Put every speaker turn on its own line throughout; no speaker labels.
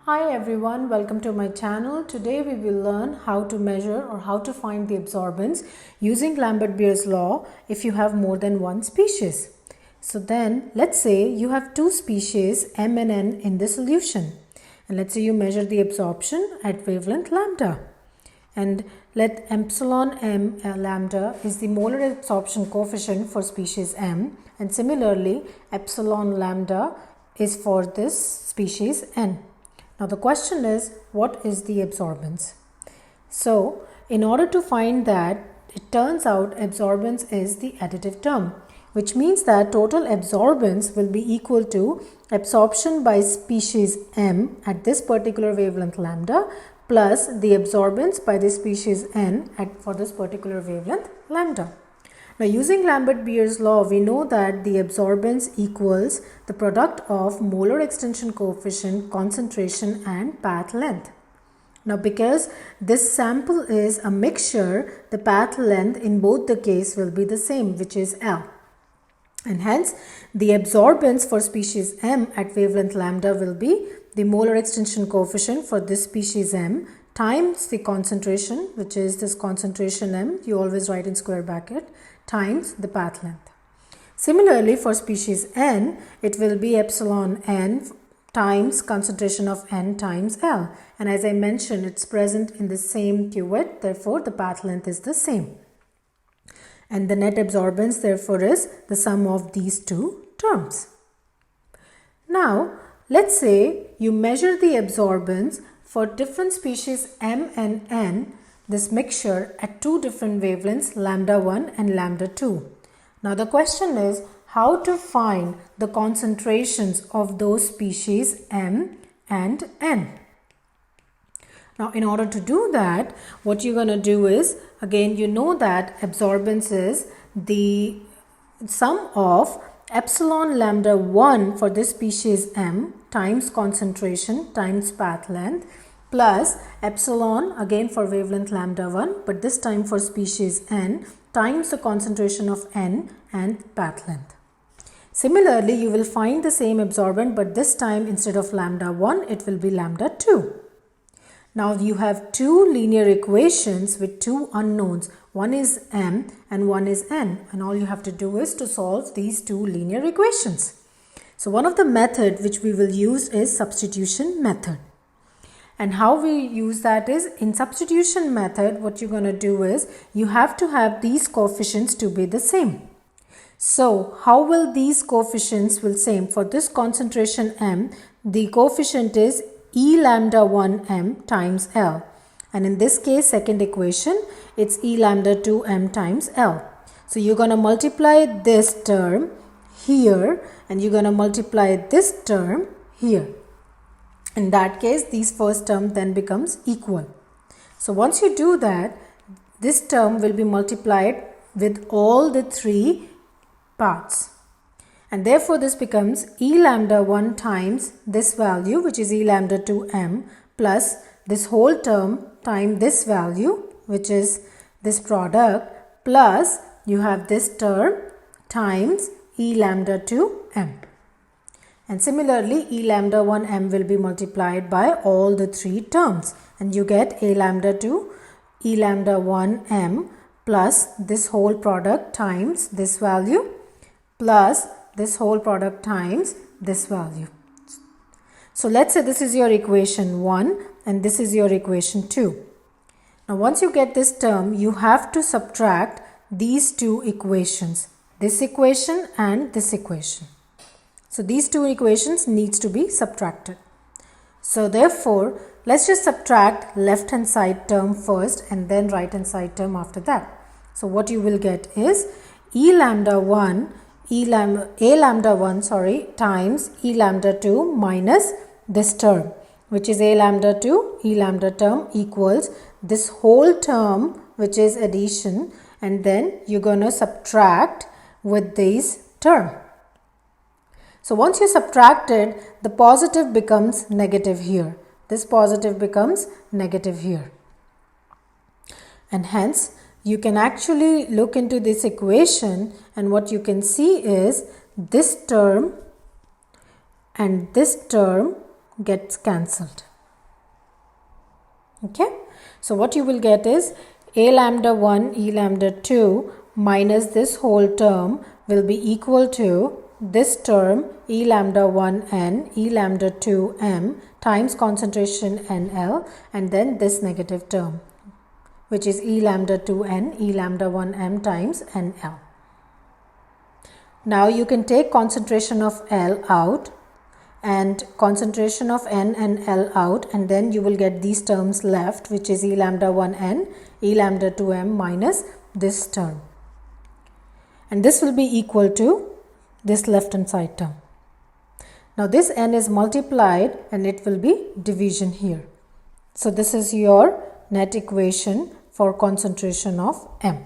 Hi everyone, welcome to my channel. Today we will learn how to measure or how to find the absorbance using Lambert-Beer's law if you have more than one species. So then let's say you have two species M and N in the solution, and let's say you measure the absorption at wavelength lambda, and let epsilon m lambda is the molar absorption coefficient for species M, and similarly epsilon lambda is for this species N. Now the question is, what is the absorbance? So in order to find that, it turns out absorbance is the additive term, which means that total absorbance will be equal to absorption by species M at this particular wavelength lambda plus the absorbance by the species N for this particular wavelength lambda. Now using Lambert-Beer's law, we know that the absorbance equals the product of molar extension coefficient, concentration and path length. Now because this sample is a mixture, the path length in both the case will be the same, which is L. And hence the absorbance for species M at wavelength lambda will be the molar extension coefficient for this species M times the concentration, which is this concentration M, you always write in square bracket, times the path length. Similarly for species N, it will be epsilon N times concentration of N times L, and as I mentioned, it's present in the same cuvette, therefore the path length is the same. And the net absorbance therefore is the sum of these two terms. Now let's say you measure the absorbance for different species M and N, this mixture at two different wavelengths, lambda 1 and lambda 2. Now the question is how to find the concentrations of those species M and N. Now in order to do that, what you're going to do is, again you know that absorbance is the sum of epsilon lambda 1 for this species M times concentration times path length plus epsilon again for wavelength lambda 1, but this time for species N times the concentration of N and path length. Similarly, you will find the same absorbance, but this time instead of lambda 1, it will be lambda 2. Now you have two linear equations with two unknowns. One is M and one is N, and all you have to do is to solve these two linear equations. So one of the method which we will use is substitution method. And how we use that is, in substitution method, what you're going to do is you have to have these coefficients to be the same. So how will these coefficients will same? For this concentration M, the coefficient is E lambda 1 M times L. And in this case, second equation, it's E lambda 2 M times L. So you're going to multiply this term here and you're going to multiply this term here. In that case, these first term then becomes equal. So once you do that, this term will be multiplied with all the three parts. And therefore, this becomes E lambda 1 times this value, which is E lambda 2 M, plus this whole term times this value, which is this product, plus you have this term times E lambda 2 M. And similarly, E lambda 1 M will be multiplied by all the three terms, and you get A lambda 2 E lambda 1 M plus this whole product times this value plus this whole product times this value. So let's say this is your equation 1 and this is your equation 2. Now once you get this term, you have to subtract these two equations, this equation and this equation. So these two equations needs to be subtracted. So therefore, let's just subtract left hand side term first and then right hand side term after that. So what you will get is A lambda 1 times E lambda 2 minus this term, which is A lambda 2 E lambda term equals this whole term, which is addition, and then you're going to subtract with this term. So once you subtract it, the positive becomes negative here. This positive becomes negative here. And hence, you can actually look into this equation, and what you can see is this term and this term gets cancelled. Okay, so what you will get is A lambda 1 E lambda 2 minus this whole term will be equal to this term E lambda 1 N E lambda 2 M times concentration NL, and then this negative term, which is E lambda 2 N E lambda 1 M times NL. Now you can take concentration of L out and concentration of N and L out, and then you will get these terms left, which is E lambda 1 N E lambda 2 M minus this term, and this will be equal to this left hand side term. Now this N is multiplied and it will be division here. So this is your net equation for concentration of M.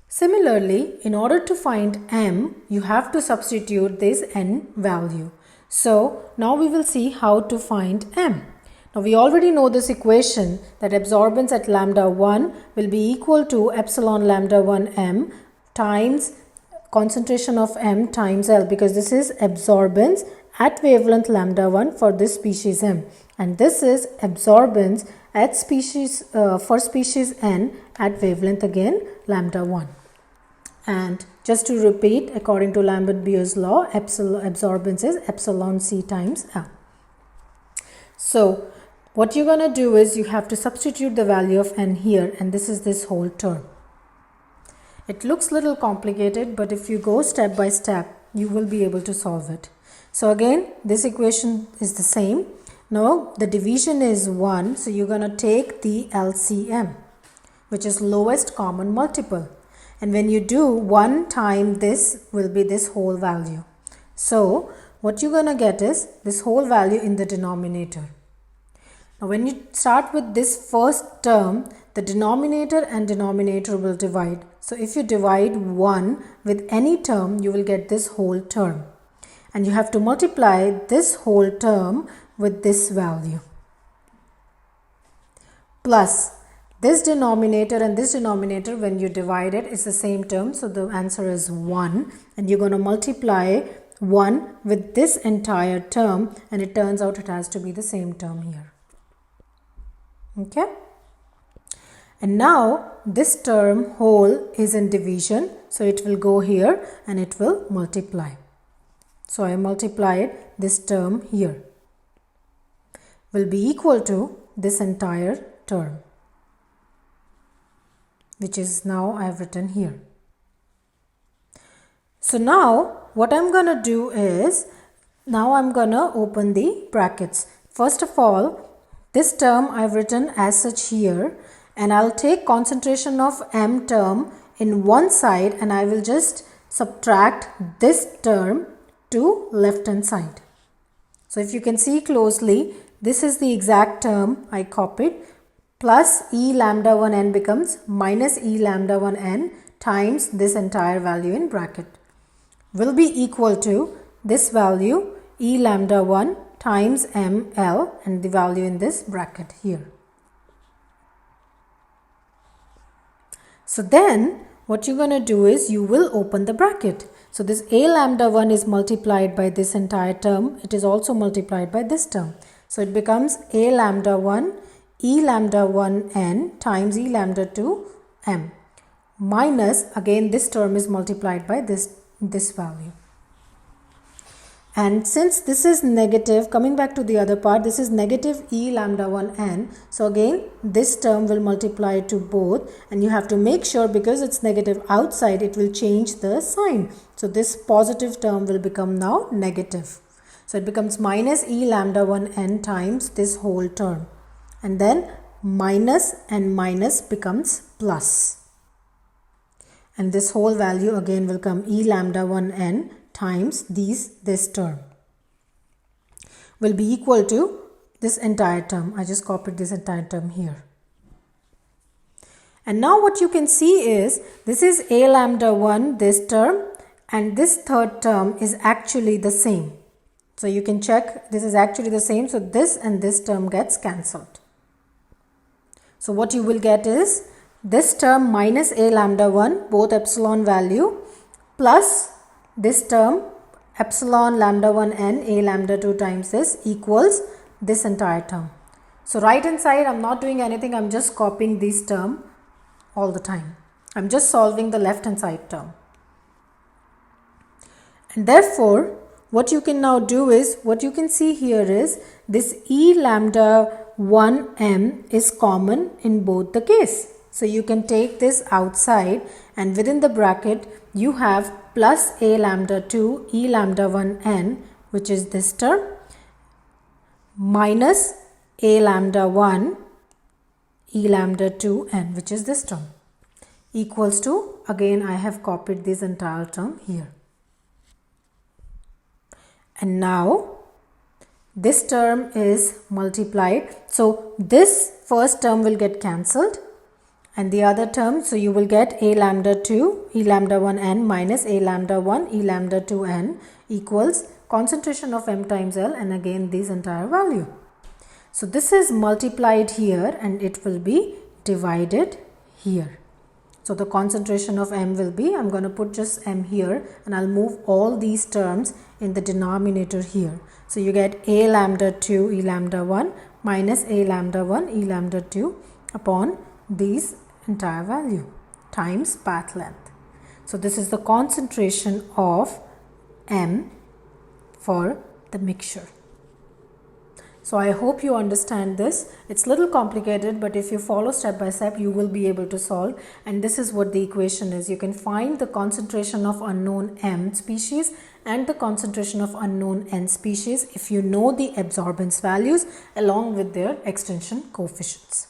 Similarly, in order to find M, you have to substitute this N value. So now we will see how to find M. Now we already know this equation that absorbance at lambda 1 will be equal to epsilon lambda 1 M times concentration of M times L, because this is absorbance at wavelength lambda 1 for this species M, and this is absorbance at species for species N at wavelength again lambda 1. And just to repeat, according to Lambert-Beer's law, absorbance is epsilon C times L. So what you're going to do is you have to substitute the value of N here, and this is this whole term. It looks a little complicated, but if you go step by step, you will be able to solve it. So again, this equation is the same. Now the division is 1, so you're going to take the LCM, which is lowest common multiple. And when you do 1 time this will be this whole value. So what you're going to get is this whole value in the denominator. Now when you start with this first term, the denominator and denominator will divide. So if you divide 1 with any term, you will get this whole term. And you have to multiply this whole term with this value. Plus this denominator and this denominator, when you divide it, is the same term. So the answer is 1. And you're going to multiply 1 with this entire term, and it turns out it has to be the same term here. Okay. And now this term whole is in division, so it will go here and it will multiply. So I multiplied this term here. Will be equal to this entire term, which is now I have written here. So now what I'm going to do is, now I'm going to open the brackets. First of all, this term I've written as such here, and I'll take concentration of M term in one side and I will just subtract this term to left hand side. So if you can see closely, this is the exact term I copied. Plus E lambda 1 N becomes minus E lambda 1 N times this entire value in bracket will be equal to this value E lambda 1 times ML and the value in this bracket here. So then what you're going to do is you will open the bracket. So this A lambda 1 is multiplied by this entire term. It is also multiplied by this term. So it becomes A lambda 1 E lambda 1 N times E lambda 2 M minus, again this term is multiplied by this value. And since this is negative, coming back to the other part, this is negative E lambda 1 N. So again this term will multiply to both, and you have to make sure, because it's negative outside, it will change the sign. So this positive term will become now negative. So it becomes minus E lambda 1 N times this whole term. And then minus and minus becomes plus. And this whole value again will come E lambda 1 N times this term will be equal to this entire term. I just copied this entire term here. And now what you can see is this is A lambda 1, this term, and this third term is actually the same. So you can check, this is actually the same. So this and this term gets cancelled. So what you will get is this term minus A lambda 1, both epsilon value, plus this term epsilon lambda 1 n A lambda 2 times this equals this entire term. So right hand side, I'm not doing anything. I'm just copying this term all the time. I'm just solving the left hand side term. And therefore, what you can now do is, what you can see here is this E lambda 1 m is common in both the case. So you can take this outside, and within the bracket you have plus A lambda 2 E lambda 1 n, which is this term, minus A lambda 1 E lambda 2 n, which is this term, equals to, again I have copied this entire term here. And now this term is multiplied. So this first term will get cancelled, and the other term, so you will get A lambda 2 E lambda 1 n minus A lambda 1 E lambda 2 n equals concentration of m times L, and again this entire value. So this is multiplied here and it will be divided here. So the concentration of m will be, I'm going to put just m here, and I'll move all these terms in the denominator here. So you get A lambda 2 E lambda 1 minus A lambda 1 E lambda 2 upon these entire value times path length. So this is the concentration of m for the mixture. So I hope you understand this. It's a little complicated, but if you follow step by step, you will be able to solve. And this is what the equation is. You can find the concentration of unknown m species and the concentration of unknown n species if you know the absorbance values along with their extension coefficients.